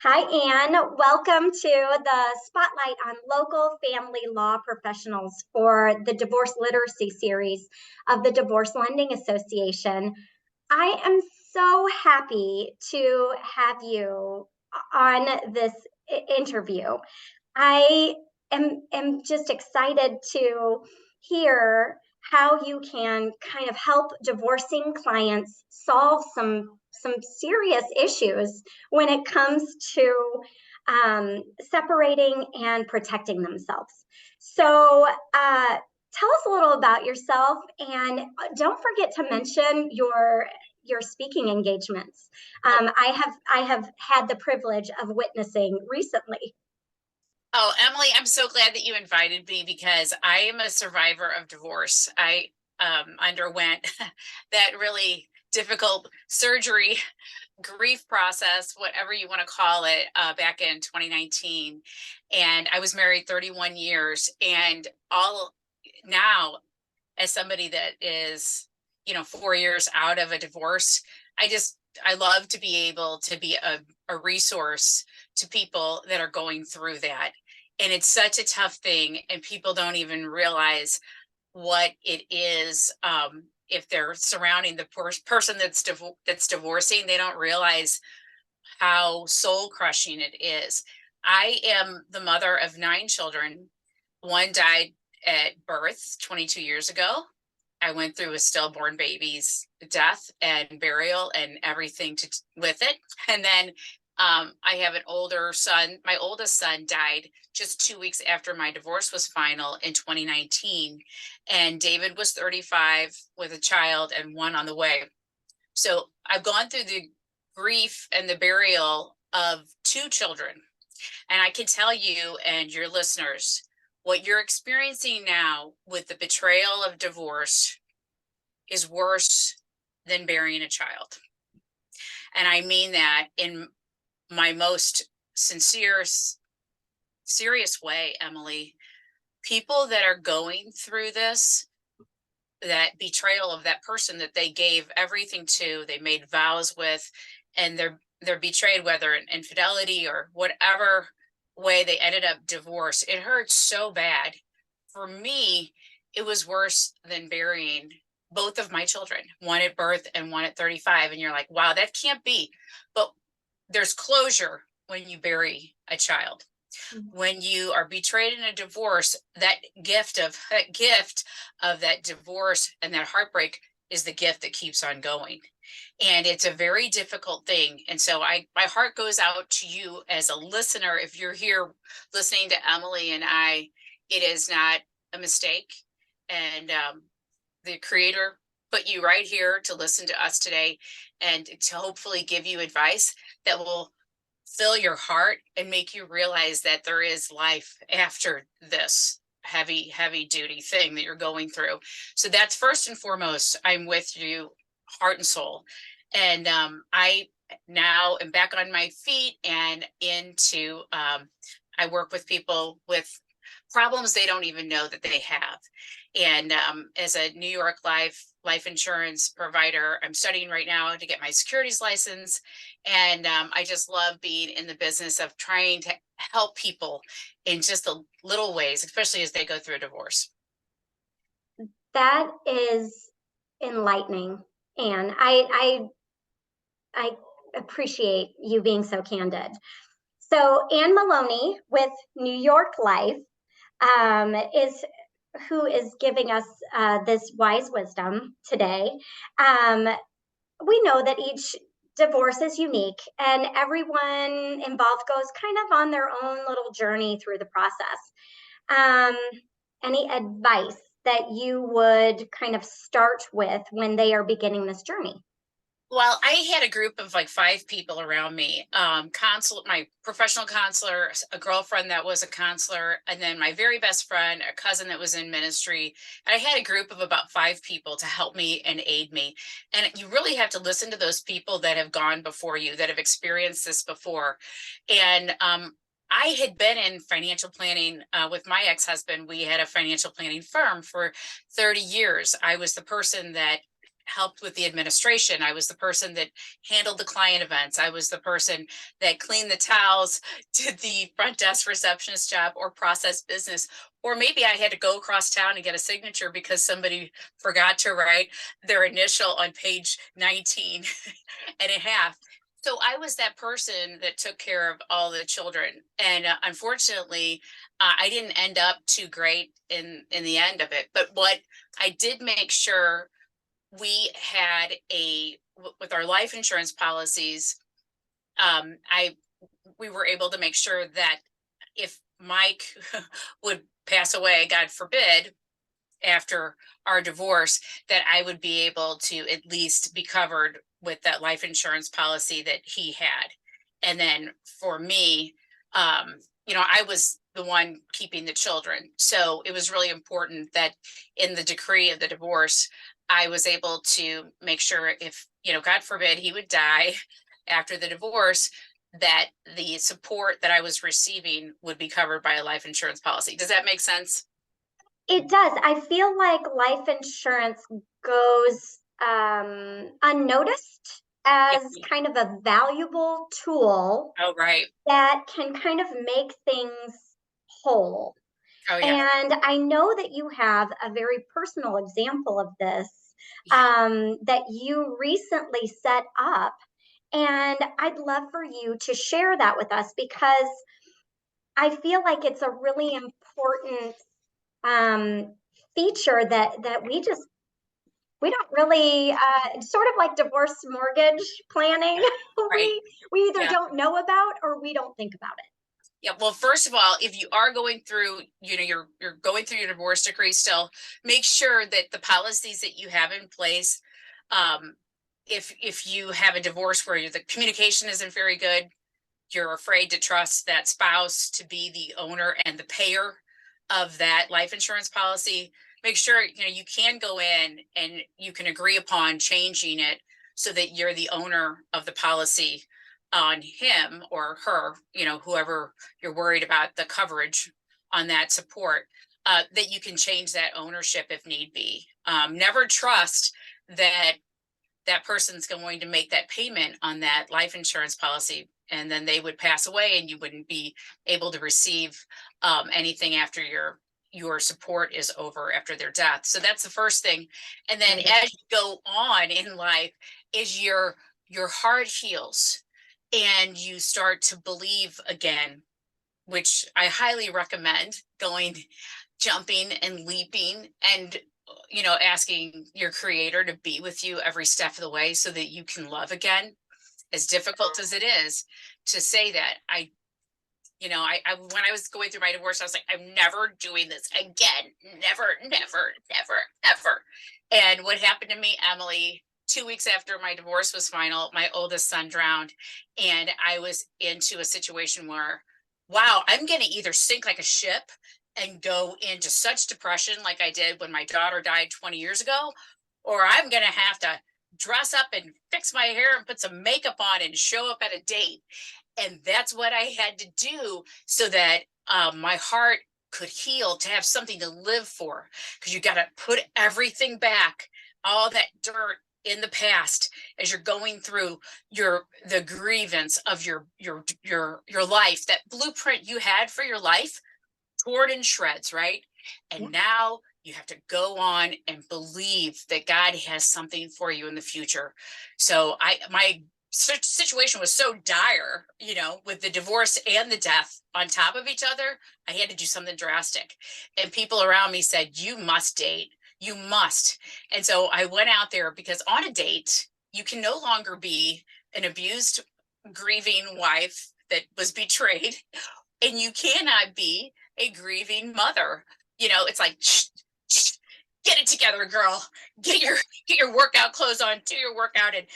Hi, Anne. Welcome to the Spotlight on Local Family Law Professionals for the Divorce Literacy Series of the Divorce Lending Association. I am so happy to have you on this interview. I am just excited to hear how you can kind of help divorcing clients solve some serious issues when it comes to separating and protecting themselves. So, tell us a little about yourself, and don't forget to mention your speaking engagements. I have had the privilege of witnessing recently. Oh, Emily, I'm so glad that you invited me because I am a survivor of divorce. I underwent that really difficult surgery, grief process, whatever you want to call it, back in 2019. And I was married 31 years. And all now, as somebody that is, 4 years out of a divorce, I love to be able to be a resource to people that are going through that. And it's such a tough thing, and people don't even realize what it is. If they're surrounding the person that's divorcing, they don't realize how soul crushing it is. I am the mother of 9 children. One died at birth 22 years ago. I went through a stillborn baby's death and burial and everything with it. And then I have an older son. My oldest son died just 2 weeks after my divorce was final in 2019. And David was 35 with a child and one on the way. So I've gone through the grief and the burial of 2 children. And I can tell you and your listeners, what you're experiencing now with the betrayal of divorce is worse than burying a child. And I mean that in my most sincere, serious way, Emily. People that are going through this, that betrayal of that person that they gave everything to, they made vows with, and they're betrayed, whether in infidelity or whatever way they ended up divorced. It hurts so bad. For me, it was worse than burying both of my children, one at birth and one at 35. And you're like, wow, that can't be. But there's closure when you bury a child. When you are betrayed in a divorce, that gift of that divorce and that heartbreak is the gift that keeps on going. And it's a very difficult thing. And so my heart goes out to you as a listener. If you're here listening to Emily and I, it is not a mistake. And the creator put you right here to listen to us today and to hopefully give you advice that will fill your heart and make you realize that there is life after this heavy duty thing that you're going through. So that's first and foremost. I'm with you heart and soul. And I now am back on my feet and into I work with people with problems they don't even know that they have. And as a New York life insurance provider, I'm studying right now to get my securities license. And I just love being in the business of trying to help people in just the little ways, especially as they go through a divorce. That is enlightening, and I appreciate you being so candid. So Anne Moloney with New York Life is who is giving us this wise wisdom today. Um, we know that each divorce is unique, and everyone involved goes kind of on their own little journey through the process. Um, any advice that you would kind of start with when they are beginning this journey? Well, I had a group of like 5 people around me. My professional counselor, a girlfriend that was a counselor, and then my very best friend, a cousin that was in ministry. I had a group of about 5 people to help me and aid me. And you really have to listen to those people that have gone before you, that have experienced this before. And I had been in financial planning with my ex-husband. We had a financial planning firm for 30 years. I was the person that helped with the administration. I was the person that handled the client events. I was the person that cleaned the towels, did the front desk receptionist job, or processed business. Or maybe I had to go across town and get a signature because somebody forgot to write their initial on page 19 and a half. So I was that person that took care of all the children. And unfortunately, I didn't end up too great in the end of it. But what I did make sure we had with our life insurance policies, I we were able to make sure that if Mike would pass away, God forbid, after our divorce, that I would be able to at least be covered with that life insurance policy that he had. And then for me, I was the one keeping the children. So it was really important that in the decree of the divorce, I was able to make sure if, God forbid he would die after the divorce, that the support that I was receiving would be covered by a life insurance policy. Does that make sense? It does. I feel like life insurance goes unnoticed Yeah. as kind of a valuable tool Oh, right. that can kind of make things whole. Oh, yeah. And I know that you have a very personal example of this Yeah. that you recently set up. And I'd love for you to share that with us because I feel like it's a really important um, feature that we don't really sort of like divorce mortgage planning. Right. We either Yeah. don't know about or we don't think about it. Yeah. Well, first of all, if you are going through, you're going through your divorce decree still, make sure that the policies that you have in place, um, if you have a divorce where the communication isn't very good, you're afraid to trust that spouse to be the owner and the payer of that life insurance policy, make sure you can go in and you can agree upon changing it so that you're the owner of the policy on him or her, whoever you're worried about the coverage on that support, that you can change that ownership if need be. Never trust that that person's going to make that payment on that life insurance policy and then they would pass away and you wouldn't be able to receive anything after your support is over after their death. So that's the first thing. And then Right. as you go on in life, is your heart heals and you start to believe again, which I highly recommend going, jumping and leaping and asking your creator to be with you every step of the way so that you can love again. As difficult as it is to say that, I when I was going through my divorce, I was like, I'm never doing this again. Never, never, never, ever. And what happened to me, Emily, 2 weeks after my divorce was final, my oldest son drowned. And I was into a situation where, wow, I'm going to either sink like a ship and go into such depression like I did when my daughter died 20 years ago, or I'm going to have to dress up and fix my hair and put some makeup on and show up at a date. And that's what I had to do so that my heart could heal, to have something to live for, because you got to put everything back, all that dirt in the past as you're going through the grievance of your life, that blueprint you had for your life, torn in shreds, right? Yeah. And now you have to go on and believe that God has something for you in the future. So my situation was so dire, with the divorce and the death on top of each other, I had to do something drastic. And people around me said, you must date. You must. And so I went out there because on a date, you can no longer be an abused, grieving wife that was betrayed, and you cannot be a grieving mother. It's like, shh, shh, get it together, girl. Get your workout clothes on, do your workout, and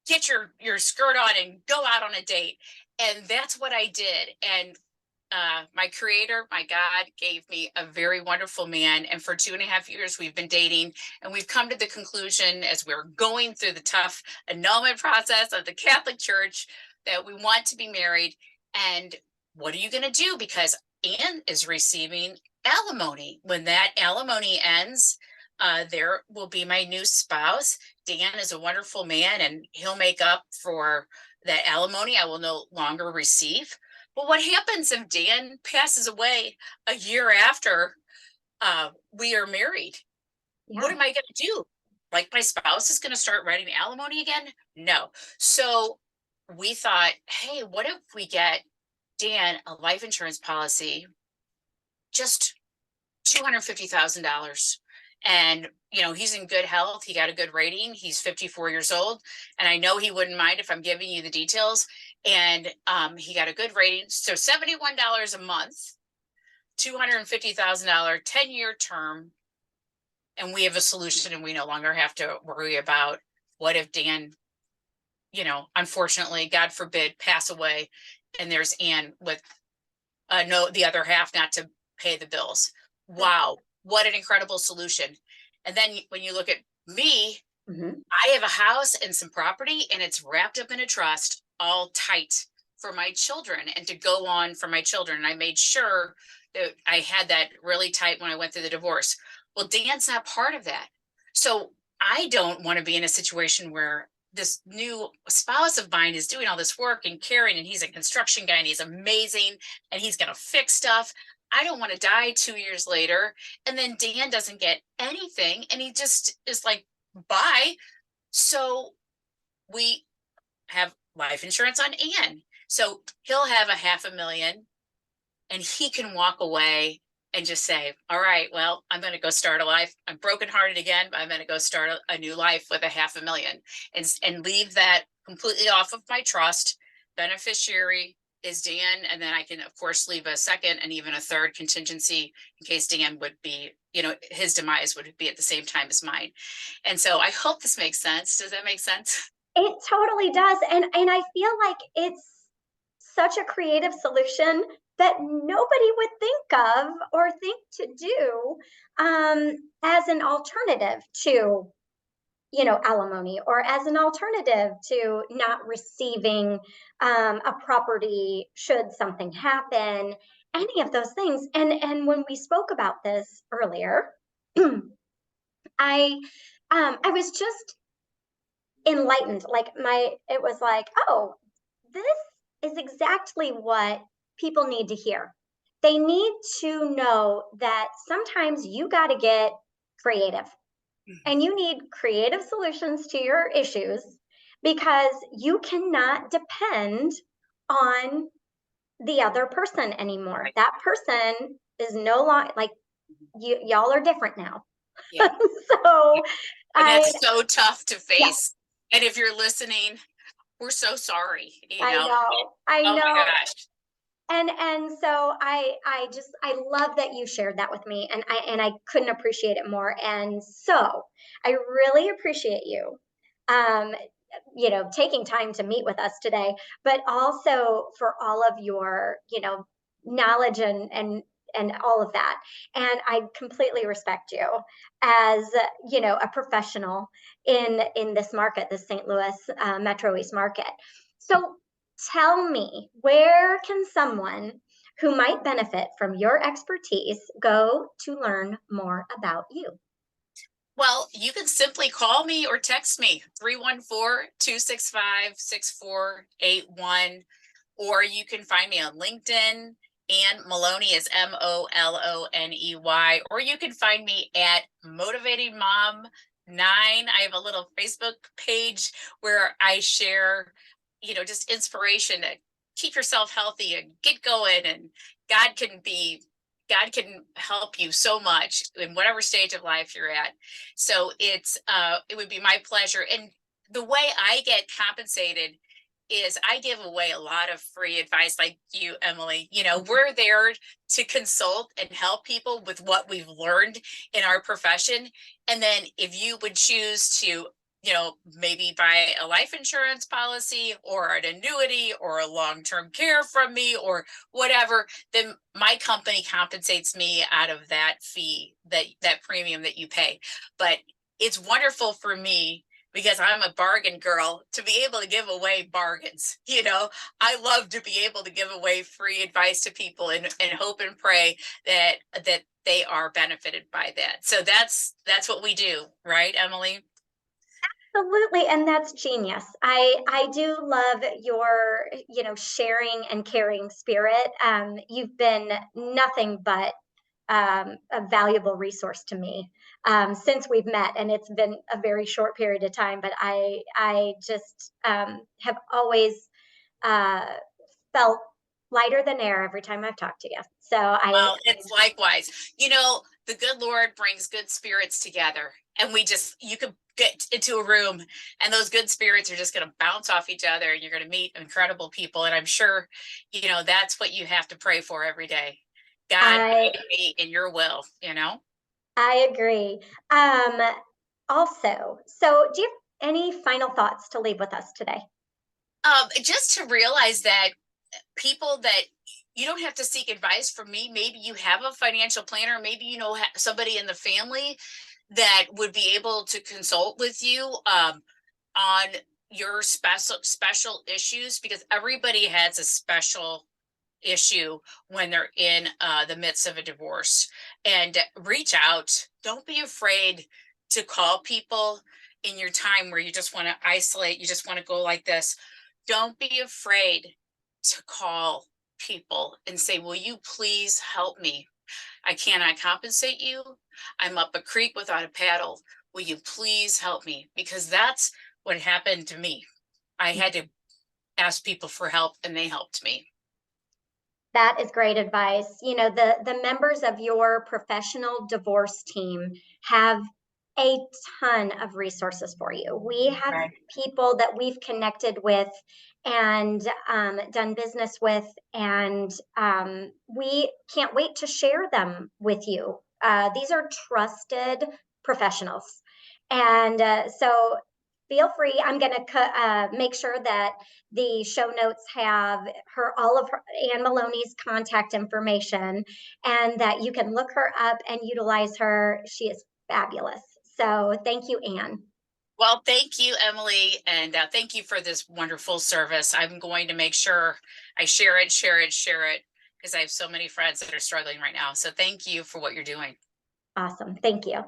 get your skirt on and go out on a date. And that's what I did. And my creator, my God, gave me a very wonderful man. And for 2.5 years, we've been dating. And we've come to the conclusion, as we're going through the tough annulment process of the Catholic Church, that we want to be married. And what are you going to do? Because Anne is receiving alimony. When that alimony ends, there will be my new spouse. Dan is a wonderful man, and he'll make up for that alimony I will no longer receive. But what happens if Dan passes away a year after we are married? Yeah. What am I going to do? Like, my spouse is going to start writing alimony again? No. So we thought, hey, what if we get Dan a life insurance policy, just $250,000? And, he's in good health. He got a good rating. He's 54 years old. And I know he wouldn't mind if I'm giving you the details. And he got a good rating. So $71 a month, $250,000, 10-year term. And we have a solution, and we no longer have to worry about what if Dan, unfortunately, God forbid, pass away, and there's Ann with the other half not to pay the bills. Wow, what an incredible solution. And then when you look at me, I have a house and some property, and it's wrapped up in a trust, all tight for my children and to go on for my children. And I made sure that I had that really tight when I went through the divorce. Well, Dan's not part of that. So I don't want to be in a situation where this new spouse of mine is doing all this work and caring, and he's a construction guy, and he's amazing, and he's going to fix stuff. I don't want to die 2 years later, and then Dan doesn't get anything, and he just is like, bye. So we have life insurance on Ann. So he'll have $500,000, and he can walk away and just say, all right, well, I'm going to go start a life. I'm brokenhearted again, but I'm going to go start a new life with $500,000 and leave that completely off of my trust. Beneficiary is Dan. And then I can, of course, leave a second and even a third contingency in case Dan would be, his demise would be at the same time as mine. And so I hope this makes sense. Does that make sense? It totally does. And I feel like it's such a creative solution that nobody would think of or think to do as an alternative to, alimony, or as an alternative to not receiving a property should something happen, any of those things. And when we spoke about this earlier, I was just enlightened. It was like, oh, this is exactly what people need to hear. They need to know that sometimes you got to get creative, and you need creative solutions to your issues, because you cannot depend on the other person anymore. Right. That person is no longer, like, y'all are different now. Yeah. So and that's so tough to face. Yeah. And if you're listening, we're so sorry. I know. Oh my gosh. And so I love that you shared that with me, and I couldn't appreciate it more. And so I really appreciate you, taking time to meet with us today, but also for all of your, knowledge and all of that. And I completely respect you as, a professional in this market, the St. Louis Metro East market. So tell me, where can someone who might benefit from your expertise go to learn more about you? Well, you can simply call me or text me, 314-265-6481, or you can find me on LinkedIn. And Moloney is MOLONEY, or you can find me at Motivating Mom 9. I have a little Facebook page where I share, just inspiration to keep yourself healthy and get going. And God can help you so much in whatever stage of life you're at. So it would be my pleasure. And the way I get compensated is I give away a lot of free advice, like you, Emily. We're there to consult and help people with what we've learned in our profession. And then if you would choose to, maybe buy a life insurance policy or an annuity or a long-term care from me or whatever, then my company compensates me out of that fee, that premium that you pay. But it's wonderful for me because I'm a bargain girl, to be able to give away bargains. I love to be able to give away free advice to people, and hope and pray that they are benefited by that. So that's what we do, right, Emily? Absolutely, and that's genius. I do love your, sharing and caring spirit. You've been nothing but a valuable resource to me since we've met, and it's been a very short period of time. But I just have always uh, felt lighter than air every time I've talked to you. So Well, it's likewise. The good Lord brings good spirits together, and you can get into a room, and those good spirits are just going to bounce off each other, and you're going to meet incredible people. And I'm sure, that's what you have to pray for every day. God, I guide me in your will. I agree. Also, so do you have any final thoughts to leave with us today? Just to realize that people that you don't have to seek advice from me. Maybe you have a financial planner, maybe somebody in the family that would be able to consult with you on your special issues, because everybody has a special issue when they're in the midst of a divorce. And reach out. Don't be afraid to call people in your time where you just want to isolate, you just want to go like this. Don't be afraid to call people and say, will you please help me? I cannot compensate you. I'm up a creek without a paddle. Will you please help me? Because that's what happened to me. I had to ask people for help, and they helped me. That is great advice. The members of your professional divorce team have a ton of resources for you. We have Right. people that we've connected with and done business with, and we can't wait to share them with you. These are trusted professionals. And so feel free. I'm going to make sure that the show notes have all of Anne Moloney's contact information, and that you can look her up and utilize her. She is fabulous. So thank you, Anne. Well, thank you, Emily, and thank you for this wonderful service. I'm going to make sure I share it, because I have so many friends that are struggling right now. So thank you for what you're doing. Awesome. Thank you.